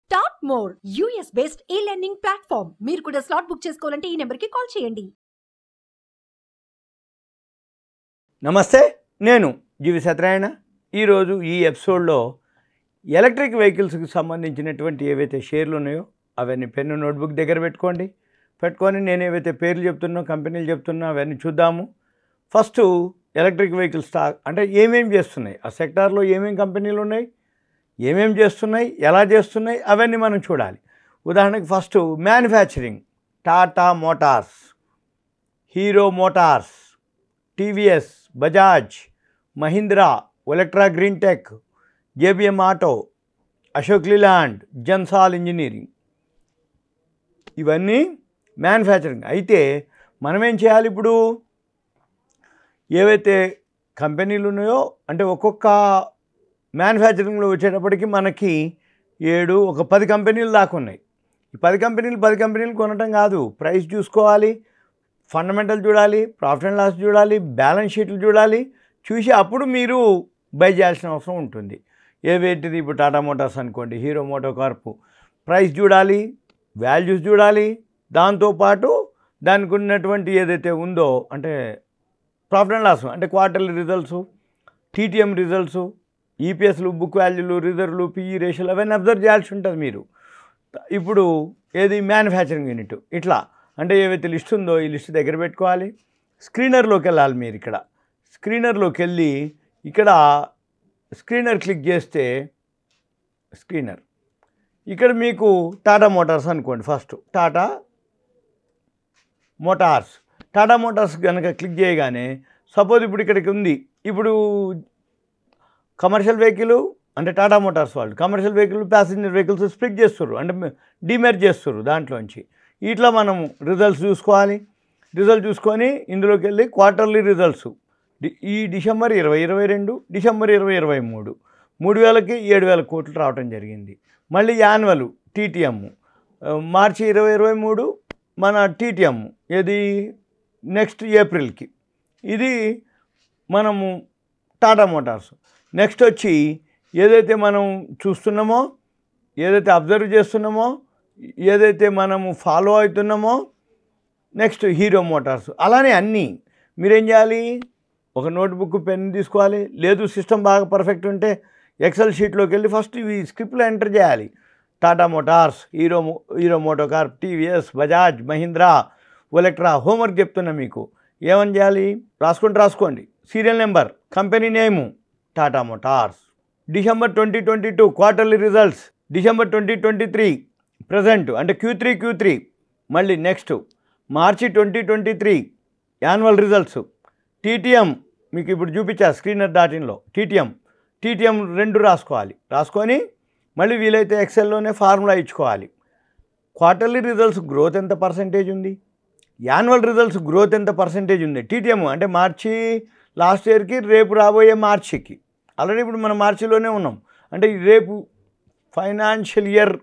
Start more US based e-learning platform. మీరు కూడా slot book చేసుకోవాలంటే ఈ నెంబర్కి కాల్ చేయండి. నమస్తే, నేను జీవి సత్యనారాయణ. ఈరోజు ఈ ఎపిసోడ్లో ఎలక్ట్రిక్ వెహికల్స్కి సంబంధించినటువంటి ఏవైతే షేర్లు ఉన్నాయో అవన్నీ పెన్ను నోట్బుక్ దగ్గర పెట్టుకొని నేను ఏవైతే పేర్లు చెప్తున్నా, కంపెనీలు చెప్తున్నా అవన్నీ చూద్దాము. ఫస్ట్ ఎలక్ట్రిక్ వెహికల్ స్టాక్ అంటే ఏమేమి చేస్తున్నాయి, ఆ సెక్టార్లో ఏమేమి కంపెనీలు ఉన్నాయి, ఏమేమి చేస్తున్నాయి, ఎలా చేస్తున్నాయి అవన్నీ మనం చూడాలి. ఉదాహరణకి first manufacturing, Tata Motors, Hero Motors, TVS, Bajaj, Mahindra, Olectra Green Tech, JBM Auto, Ashok Leyland, Gensol engineering, ఇవన్నీ మ్యానుఫ్యాక్చరింగ్. అయితే మనం ఏం చేయాలి, ఇప్పుడు ఏవైతే కంపెనీలు ఉన్నాయో అంటే ఒక్కొక్క మ్యానుఫ్యాక్చరింగ్లో వచ్చేటప్పటికి మనకి 10 కంపెనీలు దాకా ఉన్నాయి. ఈ 10 కంపెనీలు కొనటం కాదు, ప్రైస్ చూసుకోవాలి, ఫండమెంటల్ చూడాలి, ప్రాఫిట్ అండ్ లాస్ చూడాలి, బ్యాలెన్స్ షీట్లు చూడాలి. చూసి అప్పుడు మీరు బై చేయాల్సిన అవసరం ఉంటుంది. ఏవేటిది ఇప్పుడు టాటా మోటార్స్ అనుకోండి, హీరో మోటో కార్ప్, ప్రైస్ చూడాలి, వాల్యూస్ చూడాలి, దాంతోపాటు దానికి ఉన్నటువంటి ఏదైతే ఉందో అంటే ప్రాఫిట్ అండ్ లాస్ అంటే క్వార్టర్లీ రిజల్ట్స్, టీటీఎం రిజల్ట్స్, ఈపీఎస్లు, బుక్ వాల్యూలు, రిజర్వ్లు, పిఈ రేషియోలు అవన్నీ అబ్జర్వ్ చేయాల్సి ఉంటుంది మీరు. ఇప్పుడు ఏది మ్యానుఫ్యాక్చరింగ్ యూనిట్ ఇట్లా అంటే ఏవైతే లిస్ట్ ఉందో ఈ లిస్ట్ దగ్గర పెట్టుకోవాలి. స్క్రీనర్లోకి వెళ్ళాలి. మీరు ఇక్కడ స్క్రీనర్లోకి వెళ్ళి ఇక్కడ స్క్రీనర్ క్లిక్ చేస్తే స్క్రీనర్ ఇక్కడ మీకు టాటా మోటార్స్ అనుకోండి. ఫస్ట్ టాటా మోటార్స్ కనుక క్లిక్ చేయగానే సపోజ్ ఇప్పుడు ఇక్కడికి ఉంది. ఇప్పుడు కమర్షియల్ వెహికల్ అంటే టాటా మోటార్స్ వాళ్ళు commercial vehicle, passenger vehicles split చేస్తారు అంటే డిమెర్జ్ చేస్తారు దాంట్లోంచి. ఇట్లా మనం రిజల్ట్స్ చూసుకోవాలి. రిజల్ట్ చూసుకొని ఇందులోకి వెళ్ళి క్వార్టర్లీ రిజల్ట్స్ ఈ డిసెంబర్ 2022, డిసెంబర్ 2023 3000కి 7000 కోట్లు రావడం జరిగింది. మళ్ళీ యాన్యువల్ టీటీఎం మార్చి 2023 మన టీటీఎం ఏది నెక్స్ట్ ఏప్రిల్కి, ఇది మనము టాటా మోటార్స్. నెక్స్ట్ వచ్చి ఏదైతే మనం చూస్తున్నామో, ఏదైతే అబ్జర్వ్ చేస్తున్నామో, ఏదైతే మనము ఫాలో అవుతున్నామో నెక్స్ట్ హీరో మోటార్స్. అలానే అన్నీ మీరేం చేయాలి, ఒక నోట్బుక్, పెన్ తీసుకోవాలి. లేదు సిస్టమ్ బాగా పర్ఫెక్ట్ ఉంటే ఎక్సెల్ షీట్లోకి వెళ్ళి ఫస్ట్ ఇవి స్క్రిప్ట్లో ఎంటర్ చేయాలి. Tata Motors, hero Moto Corp, TVS, Bajaj, Mahindra, Olectra. Homework చెప్తున్నా మీకు, ఏమని చేయాలి రాసుకోండి. Serial number, company name Tata motors, December 2022 quarterly results, December 2023 present అంటే Q3, మళ్ళీ next March 2023 annual results, TTM మీకు ఇప్పుడు చూపించా screener.inలో టీటీఎం 2 రాసుకొని మళ్ళీ వీలైతే ఎక్సెల్లోనే ఫార్ములా ఇచ్చుకోవాలి. క్వార్టర్లీ రిజల్ట్స్ గ్రోత్ ఎంత పర్సెంటేజ్ ఉంది, యాన్యువల్ రిజల్ట్స్ గ్రోత్ ఎంత పర్సెంటేజ్ ఉంది. టీటీఎం అంటే మార్చి లాస్ట్ ఇయర్కి, రేపు రాబోయే మార్చికి. ఆల్రెడీ ఇప్పుడు మనం మార్చిలోనే ఉన్నాం. అంటే రేపు ఫైనాన్షియల్ ఇయర్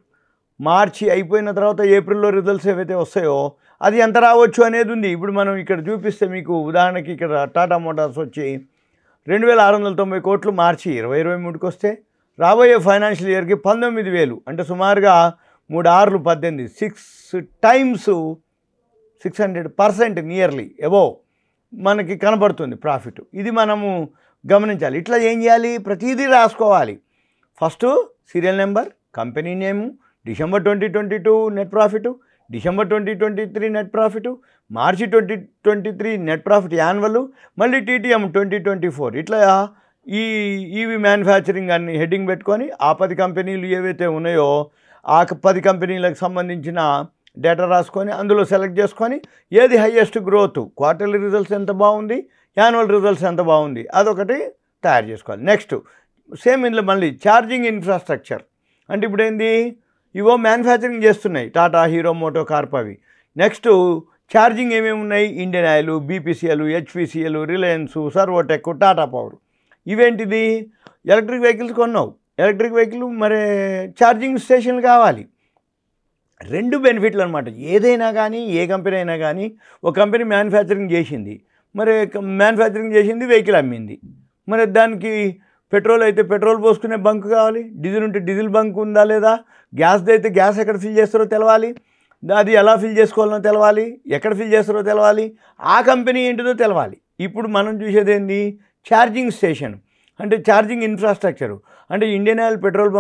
మార్చి అయిపోయిన తర్వాత ఏప్రిల్లో రిజల్ట్స్ ఏవైతే వస్తాయో అది ఎంత రావచ్చు అనేది ఉంది. ఇప్పుడు మనం ఇక్కడ చూపిస్తే మీకు ఉదాహరణకి ఇక్కడ టాటా మోటార్స్ వచ్చి 2690 కోట్లు మార్చి 2023కి వస్తే రాబోయే ఫైనాన్షియల్ ఇయర్కి 19,000 అంటే సుమారుగా 3 6 18 6 టైమ్స్ 600% నియర్లీ అబోవ్ మనకి కనబడుతుంది ప్రాఫిట్. ఇది మనము గమనించాలి. ఇట్లా ఏం చేయాలి, ప్రతిదీ రాసుకోవాలి. First serial number, company name, December 2022 net profit, December 2023 net profit, March 2023 net profit annual, మళ్ళీ టీటీఎం 2024. ఇట్లా ఈవీ మ్యానుఫ్యాక్చరింగ్ అని హెడ్డింగ్ పెట్టుకొని ఆ 10 కంపెనీలు ఏవైతే ఉన్నాయో ఆ 10 కంపెనీలకు సంబంధించిన డేటా రాసుకొని అందులో సెలెక్ట్ చేసుకొని ఏది హయ్యెస్ట్ గ్రోత్, క్వార్టర్లీ రిజల్ట్స్ ఎంత బాగుంది, యాన్యువల్ రిజల్ట్స్ ఎంత బాగుంది, అదొకటి తయారు చేసుకోవాలి. నెక్స్ట్ సేమ్ ఇందులో మళ్ళీ ఛార్జింగ్ ఇన్ఫ్రాస్ట్రక్చర్ అంటే ఇప్పుడు ఏంది, ఇవో మ్యానుఫ్యాక్చరింగ్ చేస్తున్నాయి టాటా, హీరో మోటో కార్ప్ అవి. నెక్స్ట్ ఛార్జింగ్ ఏమేమి ఉన్నాయి, Indian Oil, BPCL, HPCL, Reliance, Servotech, Tata Power. ఇవేంటిది, ఎలక్ట్రిక్ వెహికల్స్ కొన్నావు, ఎలక్ట్రిక్ వెహికల్ మరి ఛార్జింగ్ స్టేషన్లు కావాలి. 2 బెనిఫిట్లు అనమాట. ఏదైనా కానీ, ఏ కంపెనీ అయినా కానీ, ఒక కంపెనీ మ్యానుఫ్యాక్చరింగ్ చేసింది, మరి మ్యానుఫ్యాక్చరింగ్ చేసింది, వెహికల్ అమ్మింది, మరి దానికి పెట్రోల్ అయితే పెట్రోల్ పోసుకునే బంక్ కావాలి, డీజిల్ ఉంటే డీజిల్ బంక్ ఉందా లేదా, గ్యాస్ది అయితే గ్యాస్ ఎక్కడ ఫిల్ చేస్తారో తెలవాలి, అది ఎలా ఫిల్ చేసుకోవాలనో తెలవాలి, ఎక్కడ ఫిల్ చేస్తారో తెలవాలి, ఆ కంపెనీ ఏంటిదో తెలవాలి. ఇప్పుడు మనం చూసేది ఏంది, ఛార్జింగ్ స్టేషన్ అంటే ఛార్జింగ్ ఇన్ఫ్రాస్ట్రక్చరు. అంటే Indian Oil petrol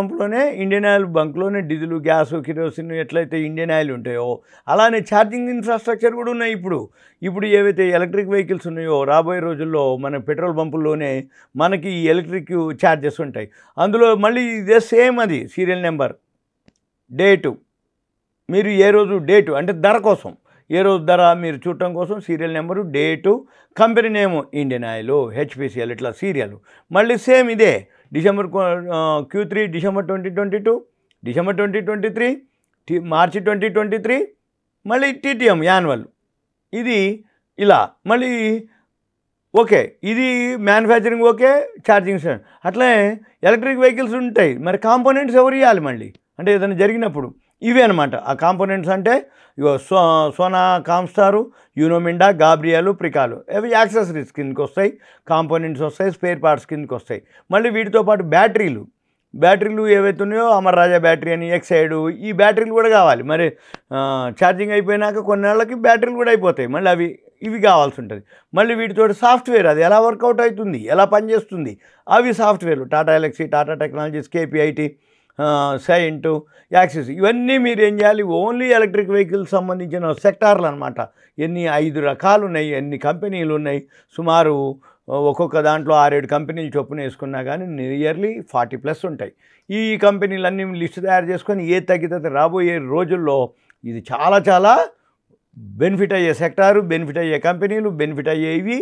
Indian Oil బంక్లోనే డీజిల్, గ్యాసు, కిరోసిన్ ఎట్లయితే ఇండియన్ ఆయిల్ ఉంటాయో అలానే ఛార్జింగ్ ఇన్ఫ్రాస్ట్రక్చర్ కూడా ఉన్నాయి. ఇప్పుడు ఏవైతే ఎలక్ట్రిక్ వెహికల్స్ ఉన్నాయో రాబోయే రోజుల్లో మన పెట్రోల్ పంపుల్లోనే మనకి ఎలక్ట్రిక్ ఛార్జెస్ ఉంటాయి. అందులో మళ్ళీ ఇదే సేమ్, అది సీరియల్ నెంబర్, డేటు, మీరు ఏ రోజు డేటు అంటే ధర కోసం, ఏ రోజు ధర మీరు చూడటం కోసం సీరియల్ నెంబరు, డేటు, కంపెనీ నేము ఇండియన్ ఆయిల్, హెచ్పిసిఎల్, ఇట్లా సీరియల్. మళ్ళీ సేమ్ ఇదే డిసెంబర్ Q3 డిసెంబర్ 2022, డిసెంబర్ 2023, మార్చి 2023, మళ్ళీ TTM యాన్యువల్, ఇది ఇలా మళ్ళీ ఓకే. ఇది మ్యానుఫ్యాక్చరింగ్ ఓకే, ఛార్జింగ్ స్టేషన్. అట్లనే ఎలక్ట్రిక్ వెహికల్స్ ఉంటాయి, మరి కాంపోనెంట్స్ ఎవరు ఇవ్వాలి మళ్ళీ అంటే ఏదైనా జరిగినప్పుడు ఇవే అనమాట. ఆ కాంపోనెంట్స్ అంటే ఇగో సోనా కామ్స్టారు, యూనోమిండా, గాబ్రియాలు, ప్రికాలు, అవి యాక్సెసరీస్ కిందకి వస్తాయి, కాంపోనెంట్స్ వస్తాయి, స్పేర్ పార్ట్స్ కిందకి వస్తాయి. మళ్ళీ వీటితో పాటు బ్యాటరీలు ఏవైతే ఉన్నాయో అమర్ రాజా బ్యాటరీ అని, ఎక్సైడ్, ఈ బ్యాటరీలు కూడా కావాలి. మరి ఛార్జింగ్ అయిపోయినాక కొన్నేళ్ళకి బ్యాటరీలు కూడా అయిపోతాయి, మళ్ళీ ఇవి కావాల్సి ఉంటుంది. మళ్ళీ వీటితో సాఫ్ట్వేర్, అది ఎలా వర్కౌట్ అవుతుంది, ఎలా పనిచేస్తుంది, అవి సాఫ్ట్వేర్లు, Tata Elxsi, Tata Technologies, KPIT, Cyient, Axis, ఇవన్నీ మీరు ఏం చేయాలి, ఓన్లీ ఎలక్ట్రిక్ వెహికల్స్ సంబంధించిన సెక్టార్లు అనమాట. 5 రకాలు ఉన్నాయి, ఎన్ని కంపెనీలు ఉన్నాయి, సుమారు ఒక్కొక్క దాంట్లో 6-7 కంపెనీలు చొప్పున వేసుకున్నా కానీ నియర్లీ 40+ ఉంటాయి. ఈ కంపెనీలన్నీ లిస్ట్ తయారు చేసుకొని ఏ తగ్గితే రాబోయే రోజుల్లో ఇది చాలా బెనిఫిట్ అయ్యే సెక్టారు, బెనిఫిట్ అయ్యే కంపెనీలు, బెనిఫిట్ అయ్యేవి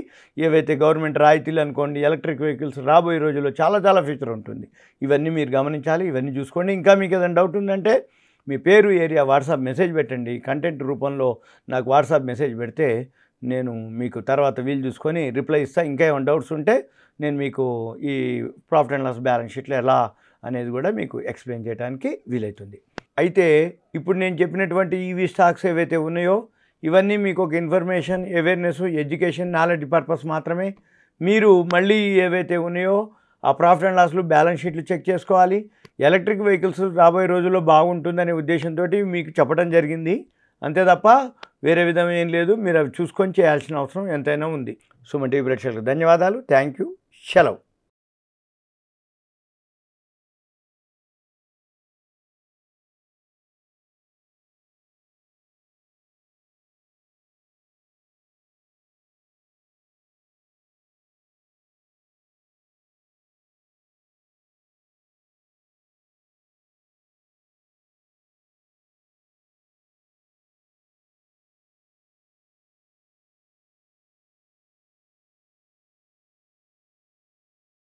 ఏవైతే గవర్నమెంట్ రాయితీలు అనుకోండి, ఎలక్ట్రిక్ వెహికల్స్ రాబోయే రోజుల్లో చాలా ఫ్యూచర్ ఉంటుంది. ఇవన్నీ మీరు గమనించాలి, ఇవన్నీ చూసుకోండి. ఇంకా మీకు ఏదైనా డౌట్ ఉందంటే మీ పేరు, ఏరియా, వాట్సాప్ మెసేజ్ పెట్టండి. కంటెంట్ రూపంలో నాకు వాట్సాప్ మెసేజ్ పెడితే నేను మీకు తర్వాత వీలు చూసుకొని రిప్లై ఇస్తాను. ఇంకా ఏమైనా డౌట్స్ ఉంటే నేను మీకు ఈ ప్రాఫిట్ అండ్ లాస్ బ్యాలెన్స్ షీట్లో ఎలా అనేది కూడా మీకు ఎక్స్ప్లెయిన్ చేయడానికి వీలవుతుంది. అయితే ఇప్పుడు నేను చెప్పినటువంటి ఈవీ స్టాక్స్ ఏవైతే ఉన్నాయో ఇవన్నీ మీకు ఒక information, awareness, education, knowledge purpose మాత్రమే. మీరు మళ్ళీ ఏవైతే ఉన్నాయో ఆ ప్రాఫిట్ అండ్ లాస్లు, బ్యాలెన్స్ షీట్లు చెక్ చేసుకోవాలి. ఎలక్ట్రిక్ వెహికల్స్ రాబోయే రోజుల్లో బాగుంటుందనే ఉద్దేశంతో మీకు చెప్పడం జరిగింది, అంతే తప్ప వేరే విధం ఏం లేదు. మీరు అవి చూసుకొని చేయాల్సిన అవసరం ఎంతైనా ఉంది. సుమన్ టీవీ ప్రేక్షకులకు ధన్యవాదాలు. Thank you. సెలవు.